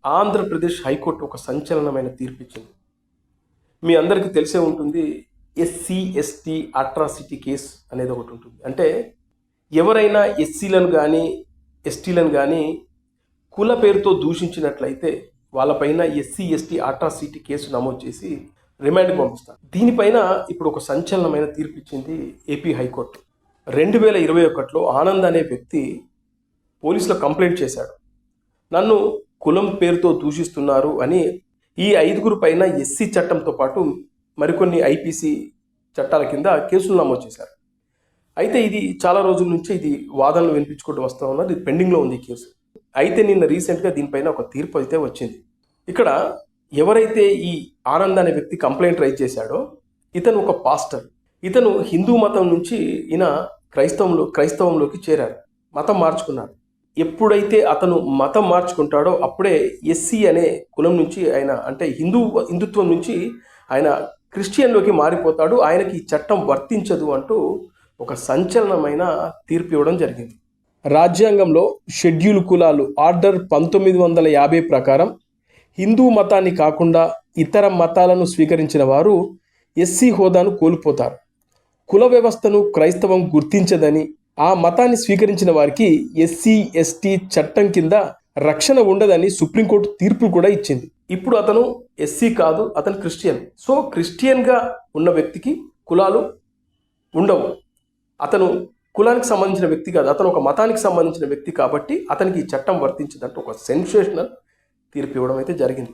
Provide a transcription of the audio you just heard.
Andhra Pradesh high court ఒక సంచలనమైన తీర్పిచ్చింది. మీ అందరికీ తెలిసే ఉంటుంది, ఎస్సీ ఎస్టీ అట్రాసిటీ కేసు అనేది ఒకటి ఉంటుంది. అంటే ఎవరైనా ఎస్సీలను కానీ ఎస్టీలను కానీ కుల పేరుతో దూషించినట్లయితే వాళ్ళపైన ఎస్సీ ఎస్టీ అట్రాసిటీ కేసు నమోదు చేసి రిమాండ్కి పంపిస్తారు. దీనిపైన ఇప్పుడు ఒక సంచలనమైన తీర్పిచ్చింది ఏపీ హైకోర్టు. 2021లో ఆనంద్ అనే వ్యక్తి పోలీసులో కంప్లైంట్ చేశాడు. నన్ను కులం పేరుతో దూషిస్తున్నారు అని ఈ 5గురు పైన ఎస్సీ చట్టంతో పాటు మరికొన్ని ఐపీసీ చట్టాల కింద కేసులు నమోదు చేశారు. అయితే ఇది చాలా రోజుల నుంచి ఇది వాదనలు వినిపించుకుంటూ వస్తూ ఉన్నది. ఇది పెండింగ్లో ఉంది ఈ కేసు. అయితే నిన్న రీసెంట్గా దీనిపైన ఒక తీర్పు అయితే వచ్చింది. ఇక్కడ ఎవరైతే ఈ ఆనంద్ అనే వ్యక్తి కంప్లైంట్ రైజ్ చేశాడో ఇతను ఒక పాస్టర్. ఇతను హిందూ మతం నుంచి ఈయన క్రైస్తవంలోకి చేరారు, మతం మార్చుకున్నాడు. ఎప్పుడైతే అతను మతం మార్చుకుంటాడో అప్పుడే ఎస్సీ అనే కులం నుంచి ఆయన అంటే హిందుత్వం నుంచి ఆయన క్రిస్టియన్లోకి మారిపోతాడు. ఆయనకి ఈ చట్టం వర్తించదు అంటూ ఒక సంచలనమైన తీర్పు ఇవ్వడం జరిగింది. రాజ్యాంగంలో షెడ్యూల్ కులాలు ఆర్డర్ 1950 ప్రకారం హిందూ మతాన్ని కాకుండా ఇతర మతాలను స్వీకరించిన వారు ఎస్సీ హోదాను కోల్పోతారు. కుల వ్యవస్థను క్రైస్తవం గుర్తించదని, ఆ మతాన్ని స్వీకరించిన వారికి ఎస్సీ ఎస్టీ చట్టం కింద రక్షణ ఉండదని సుప్రీంకోర్టు తీర్పు కూడా ఇచ్చింది. ఇప్పుడు అతను ఎస్సీ కాదు, అతను క్రిస్టియన్. సో క్రిస్టియన్గా ఉన్న వ్యక్తికి కులాలు ఉండవు. అతను కులానికి సంబంధించిన వ్యక్తి కాదు, అతను ఒక మతానికి సంబంధించిన వ్యక్తి కాబట్టి అతనికి ఈ చట్టం వర్తించదంటూ ఒక సెన్సేషనల్ తీర్పు ఇవ్వడం అయితే జరిగింది.